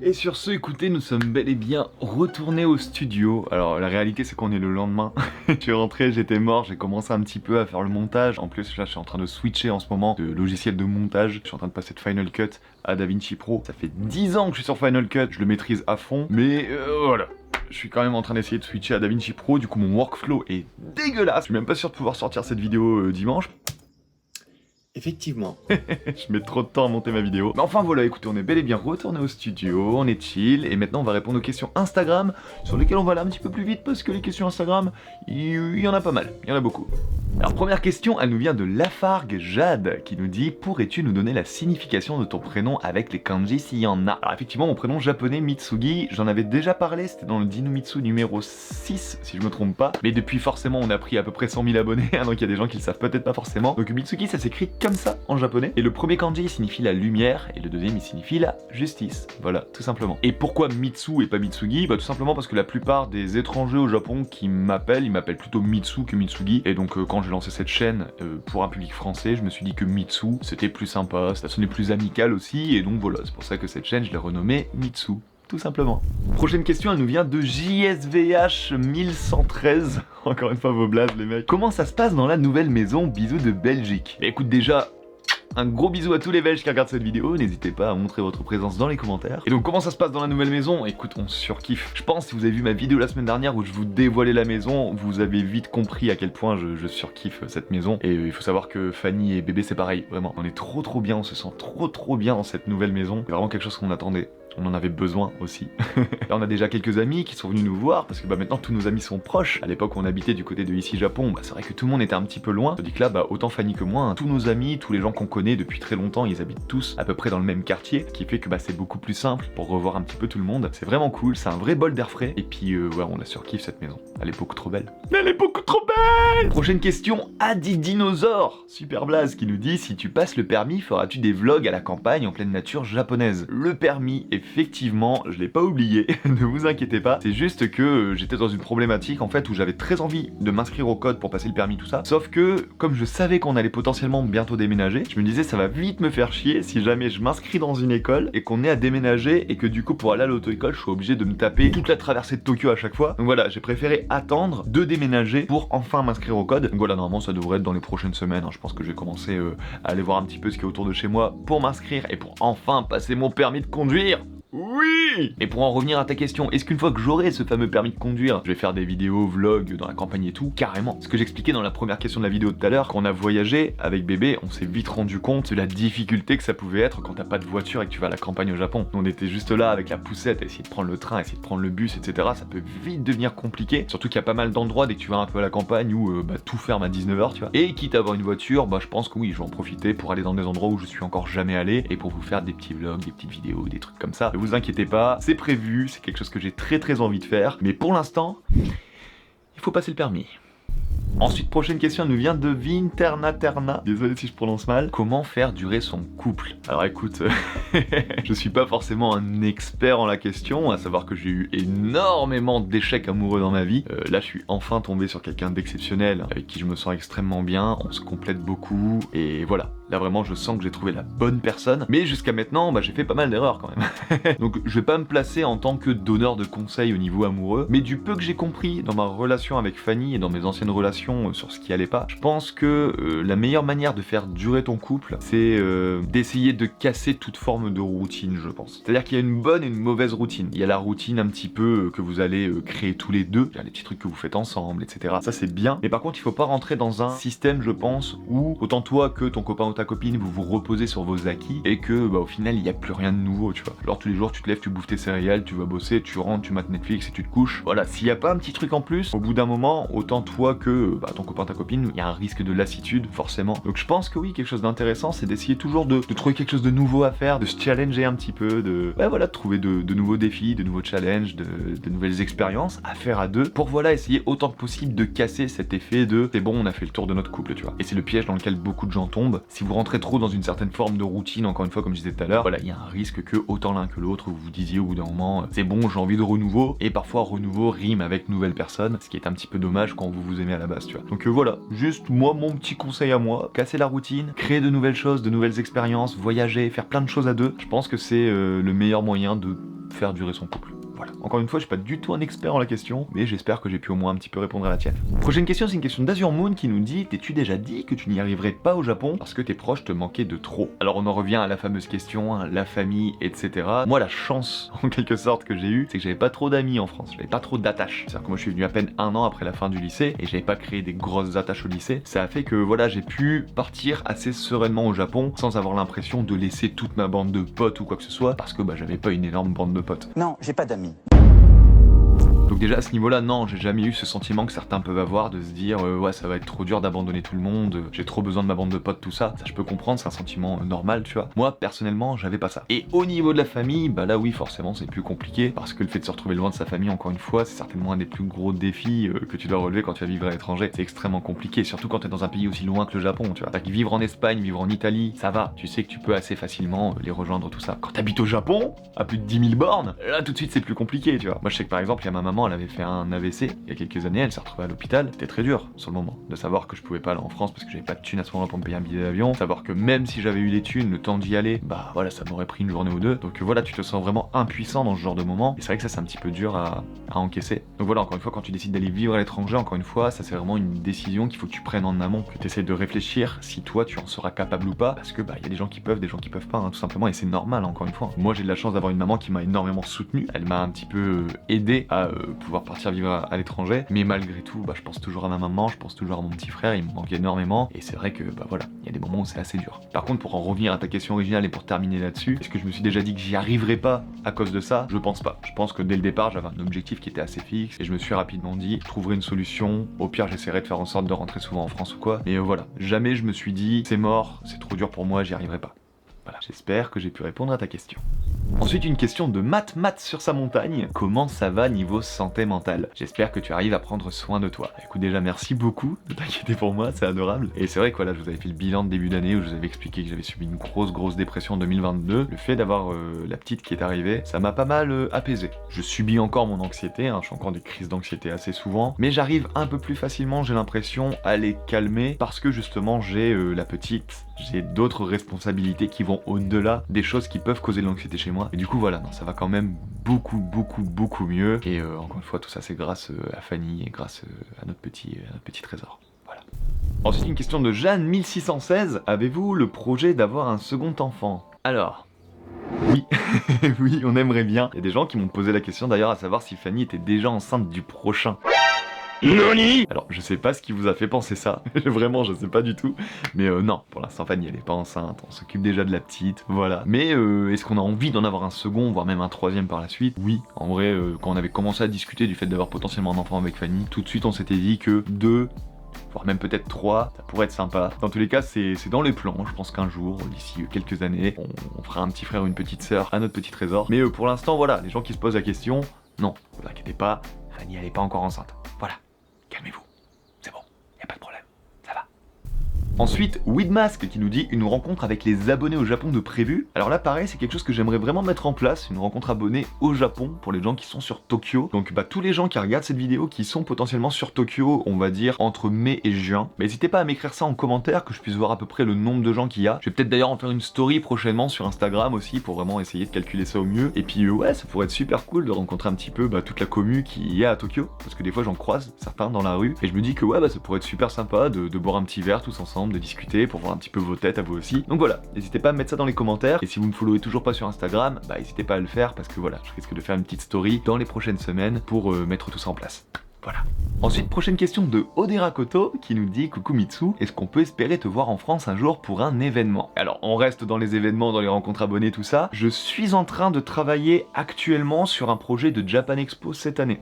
Et sur ce, écoutez, nous sommes bel et bien retournés au studio. Alors la réalité c'est qu'on est le lendemain. Je suis rentré, j'étais mort, j'ai commencé un petit peu à faire le montage. En plus là je suis en train de switcher en ce moment de logiciel de montage. Je suis en train de passer de Final Cut à DaVinci Pro. Ça fait 10 ans que je suis sur Final Cut, je le maîtrise à fond. Mais voilà. Je suis quand même en train d'essayer de switcher à DaVinci Pro, du coup mon workflow est dégueulasse. Je suis même pas sûr de pouvoir sortir cette vidéo dimanche. Effectivement. Je mets trop de temps à monter ma vidéo. Mais enfin voilà, écoutez, on est bel et bien retourné au studio, on est chill, et maintenant on va répondre aux questions Instagram, sur lesquelles on va aller un petit peu plus vite, parce que les questions Instagram, il y en a pas mal, il y en a beaucoup. Alors première question, elle nous vient de Lafargue Jade, qui nous dit: pourrais-tu nous donner la signification de ton prénom avec les kanji s'il y en a? Alors effectivement, mon prénom japonais Mitsugi, j'en avais déjà parlé, c'était dans le Dinomitsu numéro 6, si je me trompe pas. Mais depuis forcément, on a pris à peu près 100 000 abonnés, hein, donc il y a des gens qui le savent peut-être pas forcément. Donc Mitsugi, ça s'écrit comme ça en japonais. Et le premier kanji signifie la lumière, et le deuxième il signifie la justice. Voilà, tout simplement. Et pourquoi Mitsu et pas Mitsugi? Bah tout simplement parce que la plupart des étrangers au Japon qui m'appellent, ils m'appellent plutôt Mitsu que Mitsugi. Et donc quand j'ai lancé cette chaîne pour un public français, je me suis dit que Mitsu c'était plus sympa, ça sonnait plus amical aussi, et donc voilà, c'est pour ça que cette chaîne je l'ai renommée Mitsu. Tout simplement. Prochaine question, elle nous vient de JSVH 1113. Encore une fois vos blazes les mecs. Comment ça se passe dans la nouvelle maison? Bisous de Belgique. Et écoute, déjà, un gros bisou à tous les Belges qui regardent cette vidéo, n'hésitez pas à montrer votre présence dans les commentaires. Et donc comment ça se passe dans la nouvelle maison? Écoute, on surkiffe. Je pense, si vous avez vu ma vidéo la semaine dernière où je vous dévoilais la maison, vous avez vite compris à quel point je surkiffe cette maison. Et il faut savoir que Fanny et bébé c'est pareil, vraiment. On est trop bien, on se sent trop bien dans cette nouvelle maison. C'est vraiment quelque chose qu'on attendait. On en avait besoin aussi. Là on a déjà quelques amis qui sont venus nous voir parce que maintenant tous nos amis sont proches. À l'époque où on habitait du côté de ici Japon, c'est vrai que tout le monde était un petit peu loin. Tandis que là, autant Fanny que moi, hein, tous nos amis, tous les gens qu'on connaît depuis très longtemps, ils habitent tous à peu près dans le même quartier, ce qui fait que c'est beaucoup plus simple pour revoir un petit peu tout le monde. C'est vraiment cool, c'est un vrai bol d'air frais. Et puis ouais, on a surkiffé cette maison. Elle est beaucoup trop belle. Elle est beaucoup trop belle. Prochaine question, Adi Dinosaure, Super Blaze, qui nous dit: si tu passes le permis, feras-tu des vlogs à la campagne en pleine nature japonaise? Le permis, effectivement, effectivement, je l'ai pas oublié, ne vous inquiétez pas. C'est juste que j'étais dans une problématique en fait où j'avais très envie de m'inscrire au code pour passer le permis, tout ça. Sauf que, comme je savais qu'on allait potentiellement bientôt déménager, je me disais ça va vite me faire chier si jamais je m'inscris dans une école et qu'on est à déménager et que du coup pour aller à l'auto-école, je suis obligé de me taper toute la traversée de Tokyo à chaque fois. Donc voilà, j'ai préféré attendre de déménager pour enfin m'inscrire au code. Donc voilà, normalement ça devrait être dans les prochaines semaines, hein. Je pense que je vais commencer à aller voir un petit peu ce qui est autour de chez moi pour m'inscrire et pour enfin passer mon permis de conduire. Oui! Et pour en revenir à ta question, est-ce qu'une fois que j'aurai ce fameux permis de conduire, je vais faire des vidéos, vlogs dans la campagne et tout? Carrément. Ce que j'expliquais dans la première question de la vidéo tout à l'heure, quand on a voyagé avec bébé, on s'est vite rendu compte de la difficulté que ça pouvait être quand t'as pas de voiture et que tu vas à la campagne au Japon. On était juste là avec la poussette, à essayer de prendre le train, à essayer de prendre le bus, etc. Ça peut vite devenir compliqué, surtout qu'il y a pas mal d'endroits dès que tu vas un peu à la campagne où tout ferme à 19h, tu vois. Et quitte à avoir une voiture, je pense que oui, je vais en profiter pour aller dans des endroits où je suis encore jamais allé et pour vous faire des petits vlogs, des petites vidéos, des trucs comme ça. Ne vous inquiétez pas, c'est prévu, c'est quelque chose que j'ai très envie de faire, mais pour l'instant, il faut passer le permis. Ensuite, prochaine question, elle nous vient de Vinternaterna. Désolé si je prononce mal. Comment faire durer son couple? Alors écoute, je suis pas forcément un expert en la question, à savoir que j'ai eu énormément d'échecs amoureux dans ma vie. Là, je suis enfin tombé sur quelqu'un d'exceptionnel, avec qui je me sens extrêmement bien, on se complète beaucoup, et voilà. Là vraiment, je sens que j'ai trouvé la bonne personne, mais jusqu'à maintenant, j'ai fait pas mal d'erreurs quand même. Donc je vais pas me placer en tant que donneur de conseils au niveau amoureux, mais du peu que j'ai compris dans ma relation avec Fanny et dans mes anciennes relations sur ce qui allait pas, je pense que la meilleure manière de faire durer ton couple, c'est d'essayer de casser toute forme de routine, je pense. C'est-à-dire qu'il y a une bonne et une mauvaise routine. Il y a la routine un petit peu que vous allez créer tous les deux, les petits trucs que vous faites ensemble, etc. Ça c'est bien, mais par contre il faut pas rentrer dans un système, je pense, où autant toi que ton copain ou ta copine, vous vous reposez sur vos acquis et que au final il n'y a plus rien de nouveau, tu vois. Genre tous les jours tu te lèves, tu bouffes tes céréales, tu vas bosser, tu rentres, tu mates Netflix et tu te couches. Voilà, s'il n'y a pas un petit truc en plus, au bout d'un moment, autant toi que ton copain, ta copine, il y a un risque de lassitude forcément. Donc je pense que oui, quelque chose d'intéressant, c'est d'essayer toujours de trouver quelque chose de nouveau à faire, de se challenger un petit peu, de trouver de nouveaux défis, de nouveaux challenges, de nouvelles expériences à faire à deux, pour essayer autant que possible de casser cet effet de c'est bon, on a fait le tour de notre couple, tu vois. Et c'est le piège dans lequel beaucoup de gens tombent. Si vous rentrez trop dans une certaine forme de routine, encore une fois comme je disais tout à l'heure, il y a un risque que autant l'un que l'autre vous vous disiez au bout d'un moment c'est bon, j'ai envie de renouveau, et parfois renouveau rime avec nouvelle personne, ce qui est un petit peu dommage quand vous vous aimez à la base, tu vois. Donc voilà, juste moi, mon petit conseil à moi, casser la routine, créer de nouvelles choses, de nouvelles expériences, voyager, faire plein de choses à deux. Je pense que c'est le meilleur moyen de faire durer son couple. Voilà. Encore une fois, je suis pas du tout un expert en la question, mais j'espère que j'ai pu au moins un petit peu répondre à la tienne. Prochaine question, c'est une question d'Azure Moon qui nous dit: t'es-tu déjà dit que tu n'y arriverais pas au Japon parce que tes proches te manquaient de trop? Alors on en revient à la fameuse question, la famille, etc. Moi, la chance, en quelque sorte, que j'ai eue, c'est que j'avais pas trop d'amis en France, j'avais pas trop d'attaches. C'est-à-dire que moi je suis venu à peine un an après la fin du lycée, et j'avais pas créé des grosses attaches au lycée. Ça a fait que j'ai pu partir assez sereinement au Japon, sans avoir l'impression de laisser toute ma bande de potes ou quoi que ce soit, parce que j'avais pas une énorme bande de potes. Non, j'ai pas d'amis. Donc déjà à ce niveau-là, non, j'ai jamais eu ce sentiment que certains peuvent avoir de se dire ouais, ça va être trop dur d'abandonner tout le monde, j'ai trop besoin de ma bande de potes, tout ça. Ça je peux comprendre, c'est un sentiment normal, tu vois. Moi personnellement, j'avais pas ça. Et au niveau de la famille, là oui, forcément c'est plus compliqué, parce que le fait de se retrouver loin de sa famille, encore une fois, c'est certainement un des plus gros défis que tu dois relever quand tu vas vivre à l'étranger. C'est extrêmement compliqué, surtout quand t'es dans un pays aussi loin que le Japon, tu vois. C'est-à-dire que vivre en Espagne, vivre en Italie, ça va, tu sais que tu peux assez facilement les rejoindre, tout ça. Quand t'habites au Japon, à plus de 10 000 bornes, là tout de suite c'est plus compliqué, tu vois. Moi je sais que par exemple, il y a ma maman, elle avait fait un AVC il y a quelques années, elle s'est retrouvée à l'hôpital. C'était très dur sur le moment de savoir que je pouvais pas aller en France parce que j'avais pas de thunes à ce moment-là pour me payer un billet d'avion, savoir que même si j'avais eu les thunes, le temps d'y aller, ça m'aurait pris une journée ou deux. Donc voilà, tu te sens vraiment impuissant dans ce genre de moment, et c'est vrai que ça c'est un petit peu dur à encaisser. Donc voilà, encore une fois, quand tu décides d'aller vivre à l'étranger, encore une fois, ça c'est vraiment une décision qu'il faut que tu prennes en amont, que tu essaies de réfléchir si toi tu en seras capable ou pas, parce que il y a des gens qui peuvent, des gens qui peuvent pas, tout simplement, et c'est normal, encore une fois. Moi j'ai de la chance d'avoir une maman qui m'a énormément soutenu, elle m'a un petit peu aidé à pouvoir partir vivre à l'étranger, mais malgré tout, je pense toujours à ma maman, je pense toujours à mon petit frère, il me manque énormément, et c'est vrai que il y a des moments où c'est assez dur. Par contre, pour en revenir à ta question originale et pour terminer là-dessus, est-ce que je me suis déjà dit que j'y arriverais pas à cause de ça? Je pense pas. Je pense que dès le départ, j'avais un objectif qui était assez fixe, et je me suis rapidement dit, je trouverai une solution, au pire j'essaierai de faire en sorte de rentrer souvent en France ou quoi, mais voilà, jamais je me suis dit, c'est mort, c'est trop dur pour moi, j'y arriverai pas. Voilà. j'espère que j'ai pu répondre à ta question. Ensuite, une question de Matt sur sa montagne. Comment ça va niveau santé mentale? J'espère que tu arrives à prendre soin de toi. Écoute, déjà, merci beaucoup de t'inquiéter pour moi, c'est adorable. Et c'est vrai que voilà, je vous avais fait le bilan de début d'année où je vous avais expliqué que j'avais subi une grosse dépression en 2022. Le fait d'avoir la petite qui est arrivée, ça m'a pas mal apaisé. Je subis encore mon anxiété, hein, je fais encore des crises d'anxiété assez souvent, mais j'arrive un peu plus facilement, j'ai l'impression, à les calmer parce que justement j'ai la petite, j'ai d'autres responsabilités qui vont au-delà des choses qui peuvent causer de l'anxiété chez moi. Et du coup voilà, non, ça va quand même beaucoup mieux. Et encore une fois, tout ça c'est grâce à Fanny et grâce à notre petit trésor. Voilà. Ensuite, une question de Jeanne1616. Avez-vous le projet d'avoir un second enfant? Alors... oui, oui, on aimerait bien. Il y a des gens qui m'ont posé la question d'ailleurs à savoir si Fanny était déjà enceinte du prochain. NANI? Alors, je sais pas ce qui vous a fait penser ça, vraiment, je sais pas du tout, mais non, pour l'instant, Fanny, elle est pas enceinte, on s'occupe déjà de la petite, voilà. Mais est-ce qu'on a envie d'en avoir un second, voire même un troisième par la suite? Oui, en vrai, quand on avait commencé à discuter du fait d'avoir potentiellement un enfant avec Fanny, tout de suite, on s'était dit que 2, voire même peut-être 3, ça pourrait être sympa. Dans tous les cas, c'est dans les plans, je pense qu'un jour, d'ici quelques années, on fera un petit frère ou une petite sœur à notre petit trésor. Mais pour l'instant, voilà, les gens qui se posent la question, non, vous inquiétez pas, Fanny, elle est pas encore enceinte, voilà. Calmez-vous, c'est bon, y a pas de problème, ça va. Ensuite, Widmask qui nous dit une rencontre avec les abonnés au Japon de prévu. Alors là pareil, c'est quelque chose que j'aimerais vraiment mettre en place, une rencontre abonnée au Japon pour les gens qui sont sur Tokyo. Donc tous les gens qui regardent cette vidéo qui sont potentiellement sur Tokyo, on va dire entre mai et juin, n'hésitez pas à m'écrire ça en commentaire que je puisse voir à peu près le nombre de gens qu'il y a. Je vais peut-être d'ailleurs en faire une story prochainement sur Instagram aussi pour vraiment essayer de calculer ça au mieux. Et puis ouais, ça pourrait être super cool de rencontrer un petit peu toute la commu qui est à Tokyo, parce que des fois j'en croise certains dans la rue et je me dis que ouais, ça pourrait être super sympa de boire un petit verre tous ensemble, de discuter pour voir un petit peu vos têtes à vous aussi. Donc voilà, n'hésitez pas à me mettre ça dans les commentaires. Et si vous me followez toujours pas sur Instagram, n'hésitez pas à le faire parce que voilà, je risque de faire une petite story dans les prochaines semaines pour mettre tout ça en place. Voilà. Ensuite, prochaine question de Odera Koto qui nous dit coucou Mitsu, est-ce qu'on peut espérer te voir en France un jour pour un événement? Alors, on reste dans les événements, dans les rencontres abonnées, tout ça. Je suis en train de travailler actuellement sur un projet de Japan Expo cette année.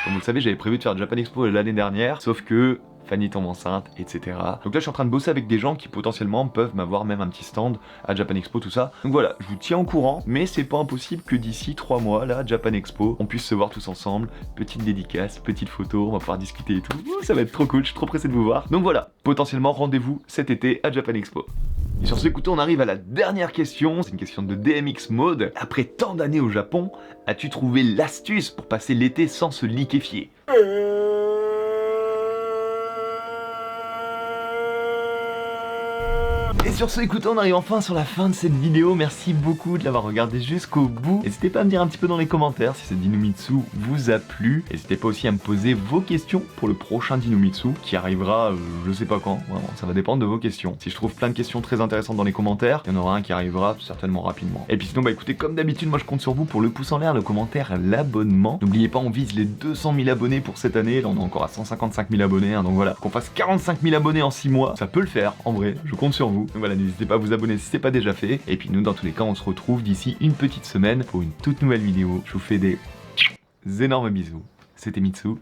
Comme vous le savez, j'avais prévu de faire Japan Expo l'année dernière, sauf que Fanny tombe enceinte, etc. Donc là je suis en train de bosser avec des gens qui potentiellement peuvent m'avoir même un petit stand à Japan Expo, tout ça. Donc voilà, je vous tiens au courant, mais c'est pas impossible que d'ici 3 mois, là, Japan Expo, on puisse se voir tous ensemble, petite dédicace, petite photo, on va pouvoir discuter et tout. Ça va être trop cool, je suis trop pressé de vous voir. Donc voilà, potentiellement rendez-vous cet été à Japan Expo. Et sur ce, écoutez, on arrive à la dernière question, c'est une question de DMX Mode. Après tant d'années au Japon, as-tu trouvé l'astuce pour passer l'été sans se liquéfier? Et sur ce, écoutez, on arrive enfin sur la fin de cette vidéo. Merci beaucoup de l'avoir regardé jusqu'au bout. N'hésitez pas à me dire un petit peu dans les commentaires si cette Dinomitsu vous a plu. N'hésitez pas aussi à me poser vos questions pour le prochain Dinomitsu qui arrivera je sais pas quand. Vraiment, ça va dépendre de vos questions. Si je trouve plein de questions très intéressantes dans les commentaires, il y en aura un qui arrivera certainement rapidement. Et puis sinon, écoutez, comme d'habitude, moi je compte sur vous pour le pouce en l'air, le commentaire, l'abonnement. N'oubliez pas, on vise les 200 000 abonnés pour cette année. Là, on est encore à 155 000 abonnés. Donc voilà, qu'on fasse 45 000 abonnés en 6 mois. Ça peut le faire, en vrai. Je compte sur vous. Donc voilà, n'hésitez pas à vous abonner si c'est pas déjà fait. Et puis nous, dans tous les cas, on se retrouve d'ici une petite semaine pour une toute nouvelle vidéo. Je vous fais des énormes bisous. C'était Mitsu.